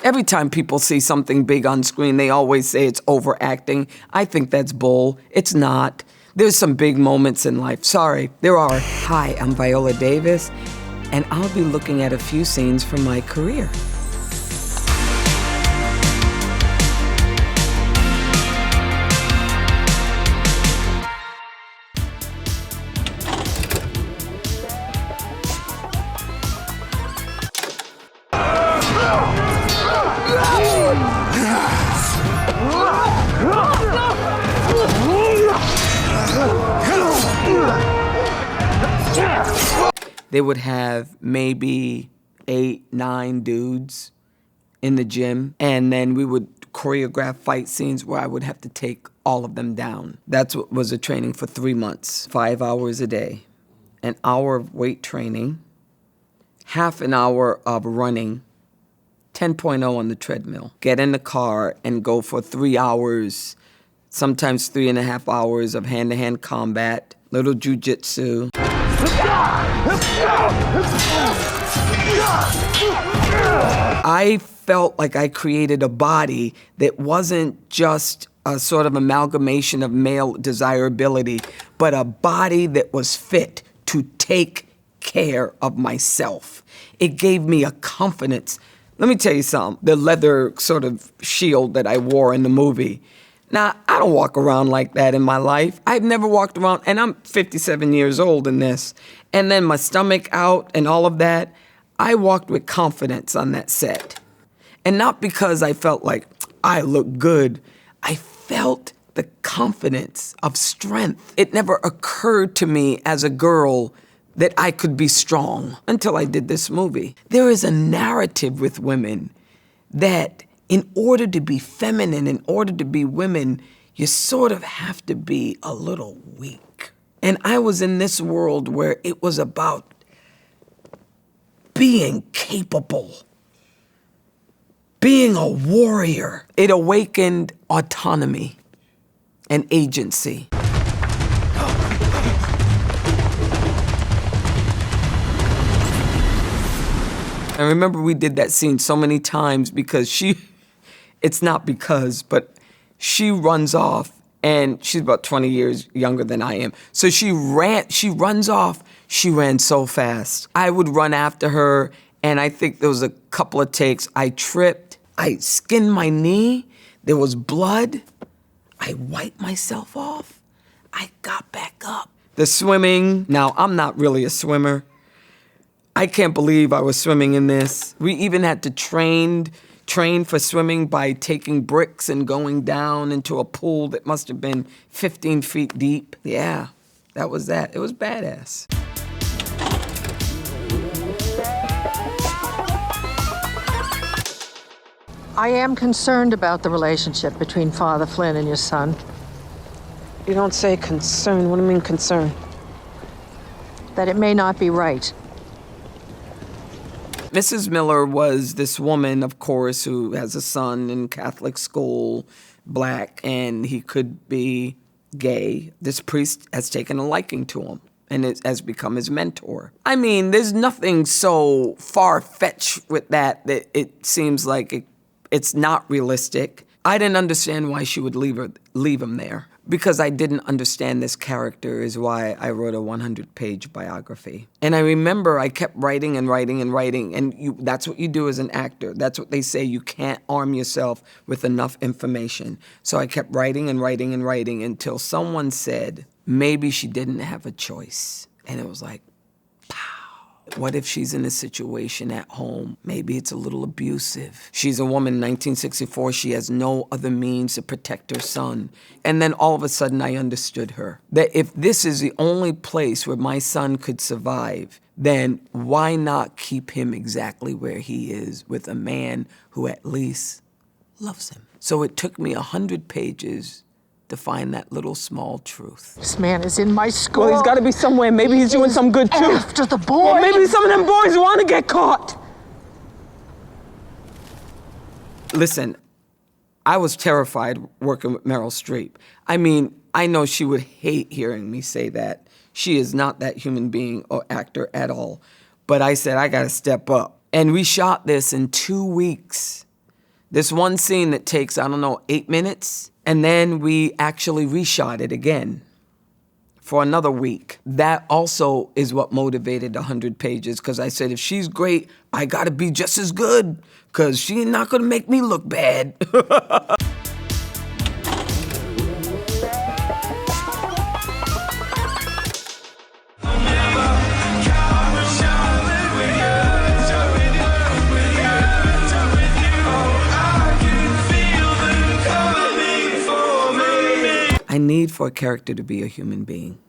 Every time people see something big on screen, they always say it's overacting. I think that's bull. It's not. There's some big moments in life. Sorry, there are. Hi, I'm Viola Davis, and I'll be looking at a few scenes from my career. They would have maybe 8, 9 dudes in the gym, and then we would choreograph fight scenes where I would have to take all of them down. That's what was a training for 3 months, 5 hours a day, an hour of weight training, half an hour of running, 10.0 on the treadmill. Get in the car and go for 3 hours, sometimes 3.5 hours of hand-to-hand combat, little jujitsu. I felt like I created a body that wasn't just a sort of amalgamation of male desirability, but a body that was fit to take care of myself. It gave me a confidence. Let me tell you something, the leather sort of shield that I wore in the movie. Now, I don't walk around like that in my life. I've never walked around, and I'm 57 years old in this. And then my stomach out and all of that. I walked with confidence on that set. And not because I felt like I look good. I felt the confidence of strength. It never occurred to me as a girl that I could be strong until I did this movie. There is a narrative with women that in order to be feminine, in order to be women, you sort of have to be a little weak. And I was in this world where it was about being capable, being a warrior. It awakened autonomy and agency. I remember we did that scene so many times because it's not because, but she runs off, and she's about 20 years younger than I am. So she runs off, she ran so fast. I would run after her, and I think there was a couple of takes. I tripped, I skinned my knee, there was blood. I wiped myself off, I got back up. The swimming, now I'm not really a swimmer. I can't believe I was swimming in this. We even had to train for swimming by taking bricks and going down into a pool that must have been 15 feet deep. Yeah, that was that. It was badass. I am concerned about the relationship between Father Flynn and your son. You don't say concern. What do you mean concern? That it may not be right. Mrs. Mueller was this woman, of course, who has a son in Catholic school, black, and he could be gay. This priest has taken a liking to him and has become his mentor. I mean, there's nothing so far-fetched with that it seems like it's not realistic. I didn't understand why she would leave him there. Because I didn't understand this character is why I wrote a 100-page biography. And I remember I kept writing and writing and writing, and that's what you do as an actor. That's what they say, you can't arm yourself with enough information. So I kept writing and writing and writing until someone said, maybe she didn't have a choice. And it was like, what if she's in a situation at home? Maybe it's a little abusive. She's a woman in 1964. She has no other means to protect her son. And then all of a sudden I understood her. That if this is the only place where my son could survive, then why not keep him exactly where he is with a man who at least loves him? So it took me 100 pages to find that little small truth. This man is in my school. Well, he's got to be somewhere. Maybe he's doing some good too. After the boy. Or maybe some of them boys want to get caught. Listen, I was terrified working with Meryl Streep. I mean, I know she would hate hearing me say that. She is not that human being or actor at all. But I said, I got to step up. And we shot this in 2 weeks. This one scene that takes, 8 minutes, and then we actually reshot it again for another week. That also is what motivated 100 pages, because I said, if she's great, I gotta be just as good, because she's not gonna make me look bad. I need for a character to be a human being.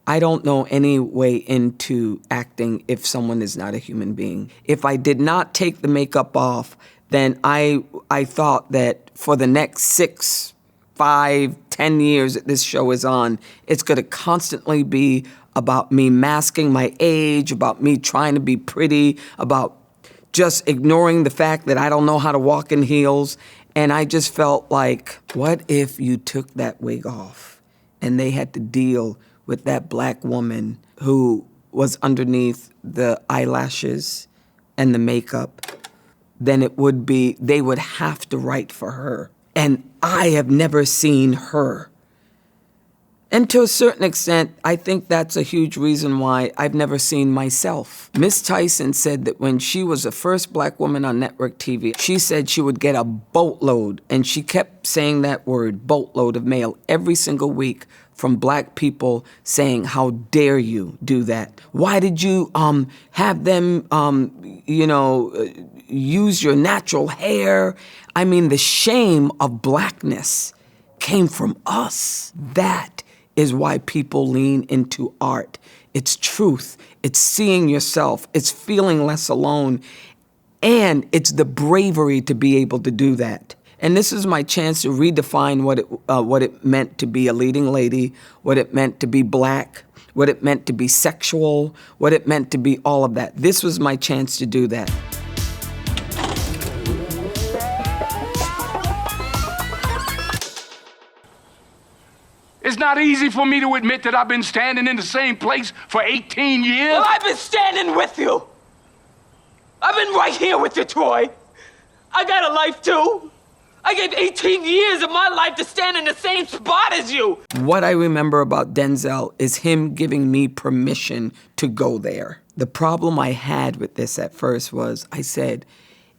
I don't know any way into acting if someone is not a human being. If I did not take the makeup off, then I thought that for the next 6, 5, 10 years that this show is on, it's gonna constantly be about me masking my age, about me trying to be pretty, about just ignoring the fact that I don't know how to walk in heels. And I just felt like, what if you took that wig off and they had to deal with that black woman who was underneath the eyelashes and the makeup? Then it would be, they would have to write for her. And I have never seen her. And to a certain extent, I think that's a huge reason why I've never seen myself. Miss Tyson said that when she was the first black woman on network TV, she said she would get a boatload, and she kept saying that word, boatload of mail, every single week from black people saying, how dare you do that? Why did you have them, use your natural hair? I mean, the shame of blackness came from us. That is why people lean into art. It's truth. It's seeing yourself. It's feeling less alone. And it's the bravery to be able to do that. And this is my chance to redefine what it meant to be a leading lady, what it meant to be black, what it meant to be sexual, what it meant to be all of that. This was my chance to do that. It's not easy for me to admit that I've been standing in the same place for 18 years. Well, I've been standing with you. I've been right here with you, Troy. I got a life, too. I gave 18 years of my life to stand in the same spot as you. What I remember about Denzel is him giving me permission to go there. The problem I had with this at first was, I said,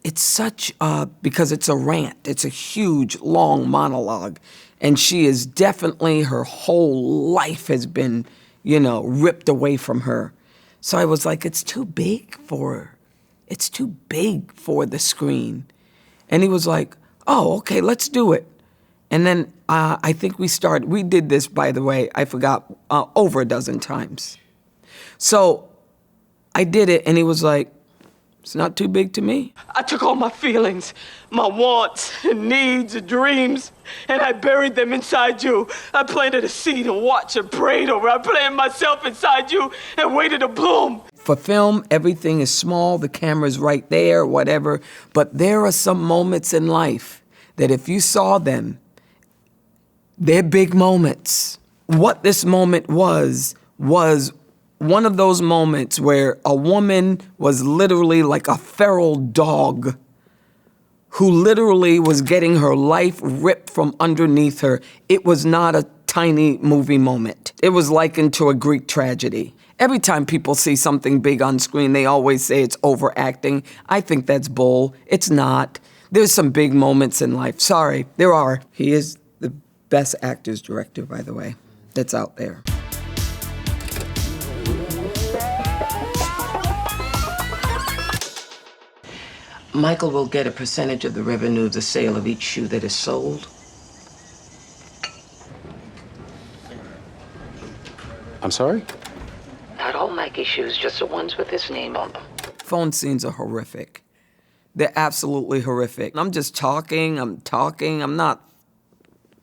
it's such because it's a rant. It's a huge, long monologue. And she is definitely, her whole life has been, ripped away from her. So I was like, it's too big for the screen. And he was like, oh, okay, let's do it. And then I think we did this, by the way, I forgot, over a dozen times. So I did it, and he was like, it's not too big to me. I took all my feelings, my wants and needs and dreams, and I buried them inside you. I planted a seed and watched and prayed over. I planted myself inside you and waited to bloom. For film, everything is small, the camera's right there, whatever. But there are some moments in life that if you saw them, they're big moments. What this moment was one of those moments where a woman was literally like a feral dog who literally was getting her life ripped from underneath her. It was not a tiny movie moment. It was likened to a Greek tragedy. Every time people see something big on screen, they always say it's overacting. I think that's bull. It's not. There's some big moments in life. Sorry, there are. He is the best actor's director, by the way, that's out there. Michael will get a percentage of the revenue of the sale of each shoe that is sold. I'm sorry? Not all Nike shoes, just the ones with his name on them. Phone scenes are horrific. They're absolutely horrific. I'm just talking, I'm not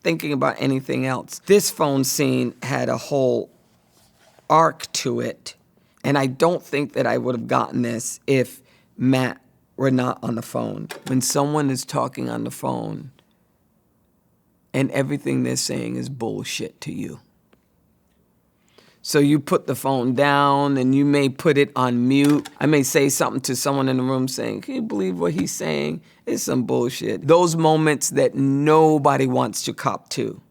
thinking about anything else. This phone scene had a whole arc to it, and I don't think that I would have gotten this if Matt were not on the phone. When someone is talking on the phone and everything they're saying is bullshit to you. So you put the phone down and you may put it on mute. I may say something to someone in the room saying, can you believe what he's saying? It's some bullshit. Those moments that nobody wants to cop to.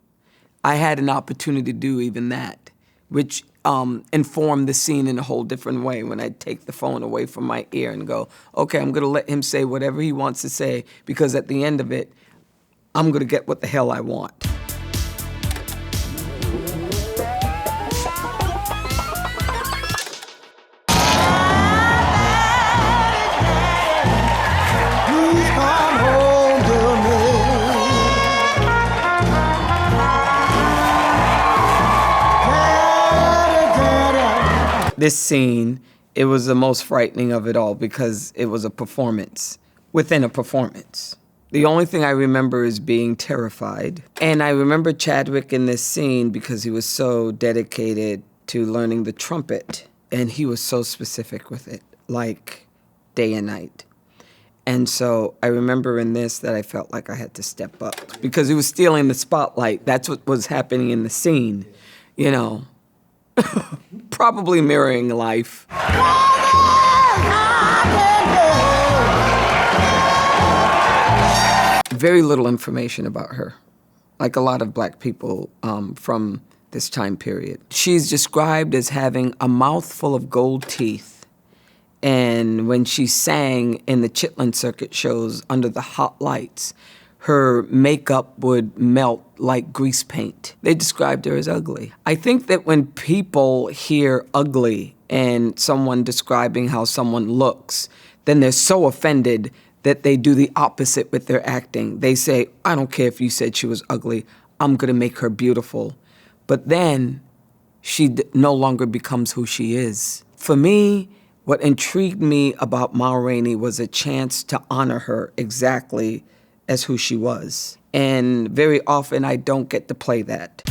I had an opportunity to do even that, which informed the scene in a whole different way when I take the phone away from my ear and go, okay, I'm gonna let him say whatever he wants to say, because at the end of it, I'm gonna get what the hell I want. This scene, it was the most frightening of it all because it was a performance within a performance. The only thing I remember is being terrified. And I remember Chadwick in this scene because he was so dedicated to learning the trumpet. And he was so specific with it, like day and night. And so I remember in this that I felt like I had to step up because he was stealing the spotlight. That's what was happening in the scene, you know. Probably mirroring life. Very little information about her, like a lot of black people from this time period. She's described as having a mouthful of gold teeth. And when she sang in the Chitlin Circuit shows under the hot lights, her makeup would melt like grease paint. They described her as ugly. I think that when people hear ugly and someone describing how someone looks, then they're so offended that they do the opposite with their acting. They say, I don't care if you said she was ugly, I'm gonna make her beautiful. But then she no longer becomes who she is. For me, what intrigued me about Ma Rainey was a chance to honor her exactly as who she was. And very often I don't get to play that.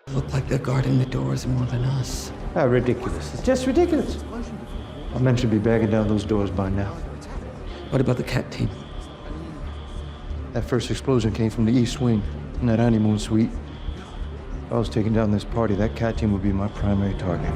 Look like they're guarding the doors more than us. How ridiculous. It's just ridiculous. Our men should be bagging down those doors by now. What about the cat team? That first explosion came from the east wing, in that honeymoon suite. If I was taking down this party, that cat team would be my primary target.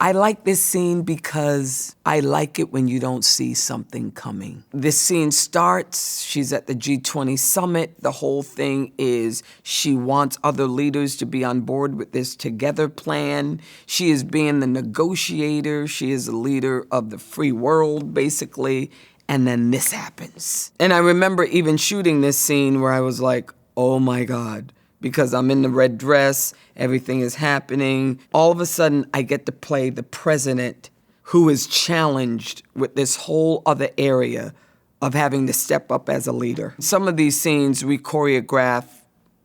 I like this scene because I like it when you don't see something coming. This scene starts, she's at the G20 summit. The whole thing is she wants other leaders to be on board with this together plan. She is being the negotiator. She is the leader of the free world, basically. And then this happens. And I remember even shooting this scene where I was like, oh my God. Because I'm in the red dress, everything is happening. All of a sudden, I get to play the president who is challenged with this whole other area of having to step up as a leader. Some of these scenes we choreograph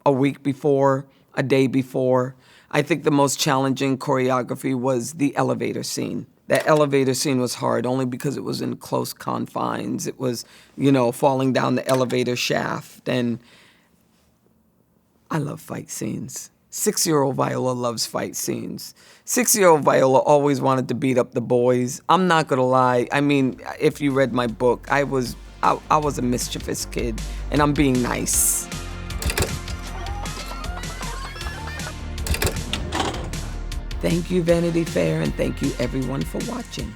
a week before, a day before. I think the most challenging choreography was the elevator scene. That elevator scene was hard only because it was in close confines. It was, you know, falling down the elevator shaft, and I love fight scenes. 6-year-old Viola loves fight scenes. 6-year-old Viola always wanted to beat up the boys. I'm not gonna lie. I mean, if you read my book, I was a mischievous kid, and I'm being nice. Thank you, Vanity Fair, and thank you everyone for watching.